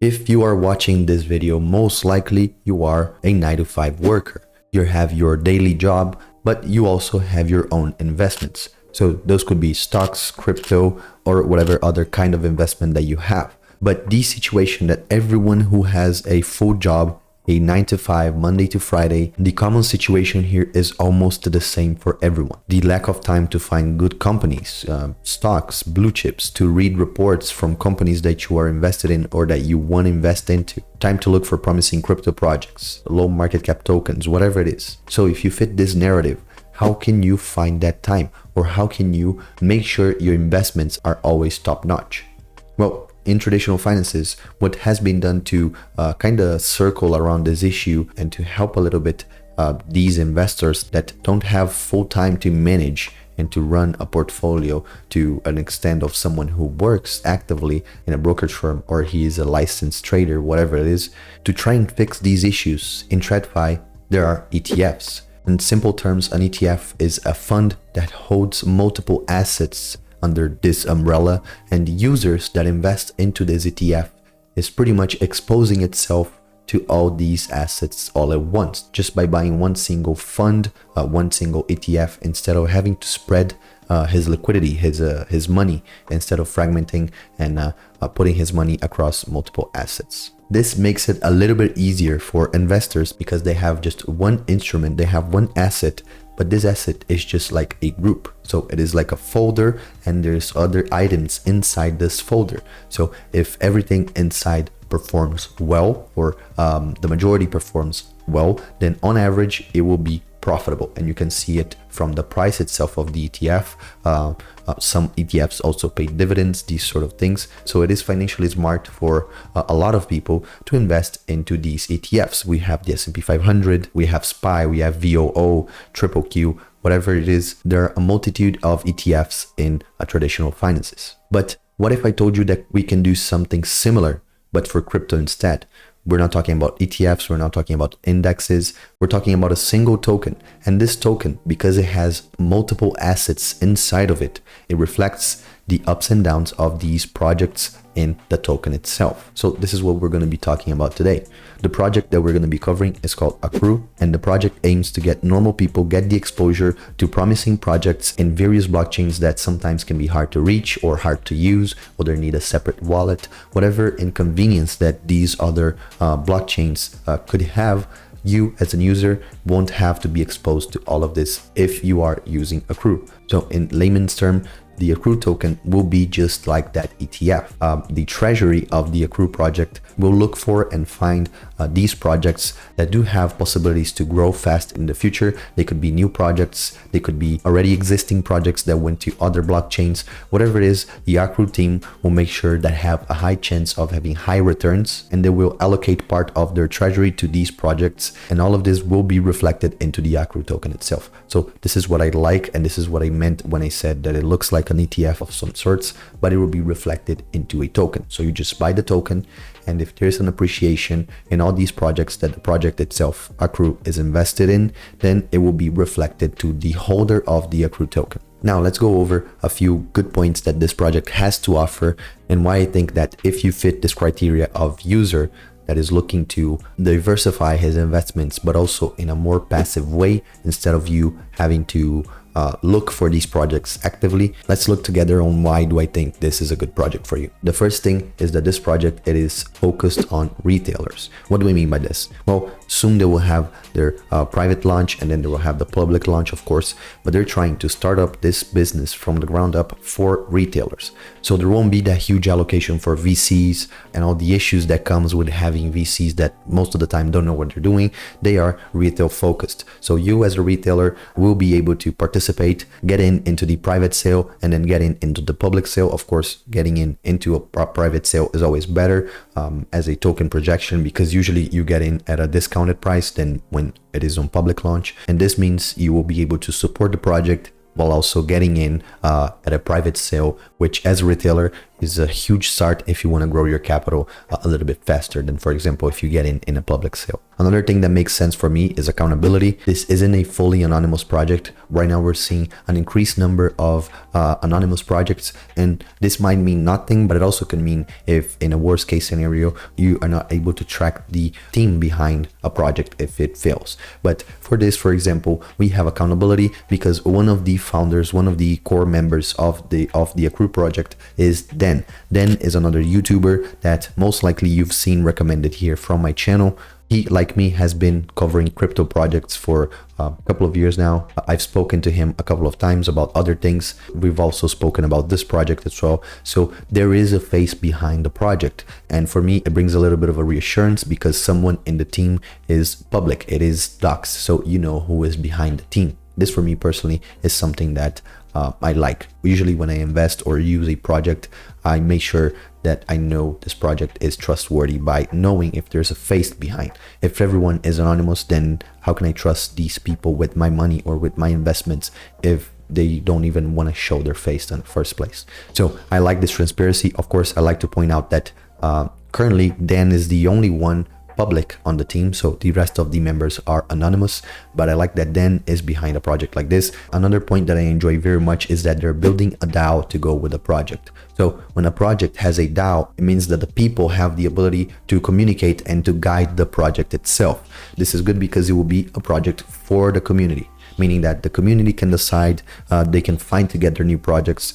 If you are watching this video, most likely you are a 9-to-5 worker. You have your daily job, but you also have your own investments. So those could be stocks, crypto, or whatever other kind of investment that you have. But the situation that everyone who has a full job, a 9-to-5, Monday to Friday, the common situation here is almost the same for everyone. The lack of time to find good companies, stocks, blue chips, to read reports from companies that you are invested in or that you want to invest into. Time to look for promising crypto projects, low market cap tokens, whatever it is. So if you fit this narrative, how can you find that time? Or how can you make sure your investments are always top notch? Well, in traditional finances, what has been done to kind of circle around this issue and to help a little bit these investors that don't have full time to manage and to run a portfolio to an extent of someone who works actively in a brokerage firm or he is a licensed trader, whatever it is, to try and fix these issues. In TradFi, there are ETFs. In simple terms, an ETF is a fund that holds multiple assets under this umbrella, and users that invest into this ETF is pretty much exposing itself to all these assets all at once, just by buying one single fund, one single ETF, instead of having to spread his liquidity, his money, instead of fragmenting and putting his money across multiple assets. This makes it a little bit easier for investors because they have just one instrument, they have one asset, but this asset is just like a group. So it is like a folder and there's other items inside this folder. So if everything inside performs well, or the majority performs well, then on average it will be profitable, and you can see it from the price itself of the ETF. Some ETFs also pay dividends, these sort of things. So it is financially smart for a lot of people to invest into these ETFs. We have the S&P 500, we have SPY, we have VOO, Triple Q, whatever it is. There are a multitude of ETFs in traditional finances. But what if I told you that we can do something similar, but for crypto instead? We're not talking about ETFs, we're not talking about indexes, we're talking about a single token. And this token, because it has multiple assets inside of it, it reflects the ups and downs of these projects in the token itself. So this is what we're going to be talking about today. The project that we're going to be covering is called Accru, and the project aims to get normal people get the exposure to promising projects in various blockchains that sometimes can be hard to reach or hard to use, or they need a separate wallet, whatever inconvenience that these other blockchains could have. You as an user won't have to be exposed to all of this if you are using Accru. So in layman's term, the Accru token will be just like that ETF. The treasury of the Accru project will look for and find these projects that do have possibilities to grow fast in the future. They could be new projects, they could be already existing projects that went to other blockchains. Whatever it is, the Accru team will make sure that have a high chance of having high returns, and they will allocate part of their treasury to these projects, and all of this will be reflected into the Accru token itself. So this is what I like, and this is what I meant when I said that it looks like an ETF of some sorts, but it will be reflected into a token. So you just buy the token, and if there's an appreciation in all these projects that the project itself, Accru, is invested in, then it will be reflected to the holder of the Accru token. Now let's go over a few good points that this project has to offer, and why I think that if you fit this criteria of user that is looking to diversify his investments, but also in a more passive way, instead of you having to look for these projects actively. Let's look together on why do I think this is a good project for you. The first thing is that this project, it is focused on retailers. What do I mean by this? Well, soon they will have their private launch, and then they will have the public launch, of course, but they're trying to start up this business from the ground up for retailers. So there won't be that huge allocation for VCs and all the issues that comes with having VCs that most of the time don't know what they're doing. They are retail focused. So you as a retailer will be able to participate, get into the private sale, and then get into the public sale. Of course, getting into a private sale is always better as a token projection, because usually you get in at a discounted price than when it is on public launch. And this means you will be able to support the project while also getting in at a private sale, which as a retailer, is a huge start if you want to grow your capital a little bit faster than, for example, if you get in a public sale. Another thing that makes sense for me is accountability. This isn't a fully anonymous project. Right now we're seeing an increased number of anonymous projects, and this might mean nothing, but it also can mean if in a worst case scenario you are not able to track the team behind a project if it fails. But for this, for example, we have accountability because one of the founders, one of the core members of the Accru project is Dan. Dan is another YouTuber that most likely you've seen recommended here from my channel. He, like me, has been covering crypto projects for a couple of years now. I've spoken to him a couple of times about other things. We've also spoken about this project as well. So there is a face behind the project. And for me, it brings a little bit of a reassurance because someone in the team is public. It is docs. So you know who is behind the team. This for me personally is something that I like. Usually when I invest or use a project, I make sure that I know this project is trustworthy by knowing if there's a face behind. If everyone is anonymous, then how can I trust these people with my money or with my investments if they don't even want to show their face in the first place? So I like this transparency. Of course, I like to point out that currently Dan is the only one public on the team, so the rest of the members are anonymous, but I like that Dan is behind a project like this. Another point that I enjoy very much is that they're building a DAO to go with the project. So when a project has a DAO, it means that the people have the ability to communicate and to guide the project itself. This is good because it will be a project for the community, meaning that the community can decide, they can find together new projects,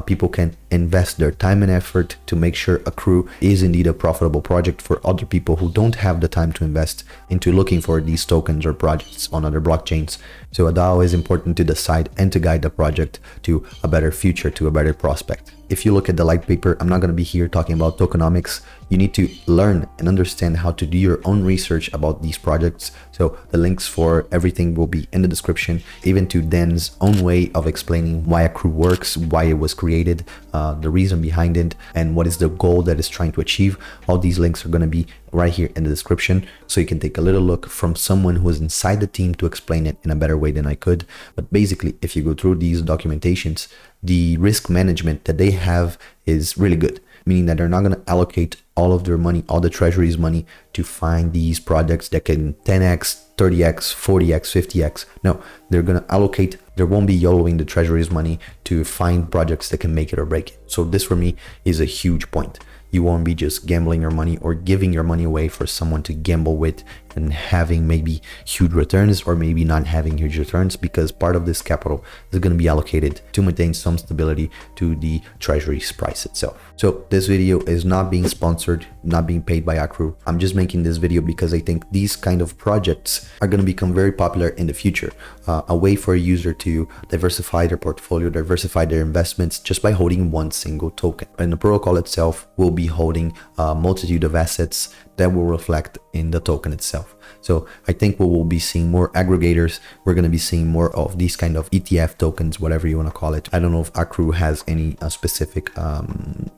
people can invest their time and effort to make sure Accru is indeed a profitable project for other people who don't have the time to invest into looking for these tokens or projects on other blockchains. So a DAO is important to decide and to guide the project to a better future, to a better prospect. If you look at the light paper, I'm not going to be here talking about tokenomics. You need to learn and understand how to do your own research about these projects. So the links for everything will be in the description, even to Dan's own way of explaining why Accru works, why it was created, the reason behind it, and what is the goal that it's trying to achieve. All these links are going to be right here in the description, so you can take a little look from someone who is inside the team to explain it in a better way than I could. But basically, if you go through these documentations, the risk management that they have is really good, meaning that they're not going to allocate all of their money, all the treasury's money, to find these projects that can 10x, 30x, 40x, 50x. No, they're going to allocate, there won't be YOLOing the treasury's money to find projects that can make it or break it. So this for me is a huge point. You won't be just gambling your money or giving your money away for someone to gamble with and having maybe huge returns or maybe not having huge returns, because part of this capital is going to be allocated to maintain some stability to the treasury's price itself. So this video is not being sponsored, not being paid by Accru. I'm just making this video because I think these kind of projects are going to become very popular in the future. A way for a user to diversify their portfolio, diversify their investments just by holding one single token. And the protocol itself will be holding a multitude of assets that will reflect in the token itself. So I think we will be seeing more aggregators. We're going to be seeing more of these kind of ETF tokens, whatever you want to call it. I don't know if Accru has any specific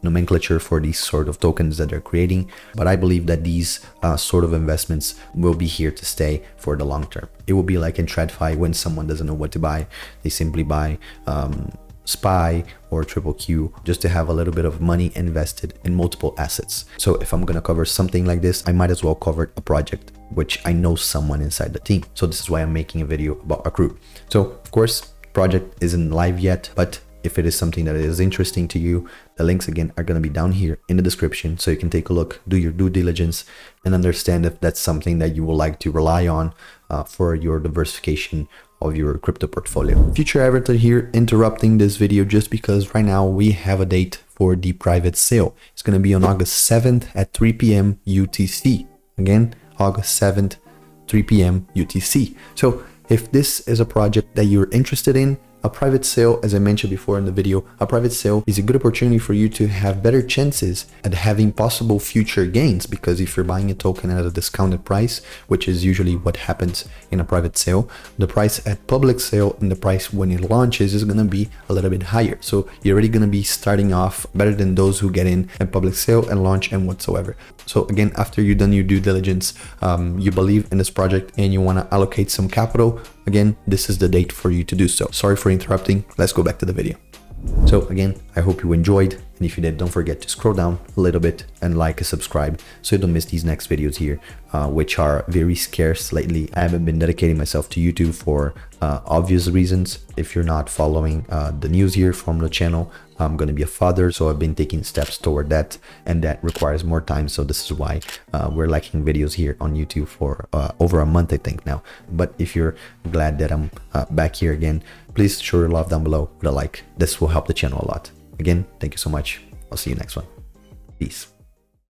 nomenclature for these sort of tokens that they're creating, but I believe that these sort of investments will be here to stay for the long term. It will be like in TradFi when someone doesn't know what to buy, they simply buy SPY or Triple Q just to have a little bit of money invested in multiple assets. So if I'm going to cover something like this, I might as well cover a project which I know someone inside the team. So this is why I'm making a video about Accru. So of course, project isn't live yet, but if it is something that is interesting to you, the links again are going to be down here in the description, so you can take a look, do your due diligence, and understand if that's something that you would like to rely on for your diversification of your crypto portfolio. Future Avatar here, interrupting this video just because right now we have a date for the private sale. It's going to be on August 7th at 3 p.m. UTC. Again, August 7th, 3 p.m. UTC. So if this is a project that you're interested in, a private sale, as I mentioned before in the video, a private sale is a good opportunity for you to have better chances at having possible future gains, because if you're buying a token at a discounted price, which is usually what happens in a private sale, the price at public sale and the price when it launches is going to be a little bit higher. So you're already going to be starting off better than those who get in at public sale and launch and whatsoever. So again, after you've done your due diligence, you believe in this project and you want to allocate some capital, again, this is the date for you to do so. Sorry for interrupting. Let's go back to the video. So again, I hope you enjoyed. And if you did, don't forget to scroll down a little bit and like and subscribe so you don't miss these next videos here, which are very scarce lately. I haven't been dedicating myself to YouTube for obvious reasons. If you're not following the news here from the channel, I'm going to be a father, so I've been taking steps toward that, and that requires more time. So this is why we're lacking videos here on YouTube for over a month, I think now. But if you're glad that I'm back here again, please show your love down below with a like. This will help the channel a lot. Again, thank you so much. I'll see you next one. Peace.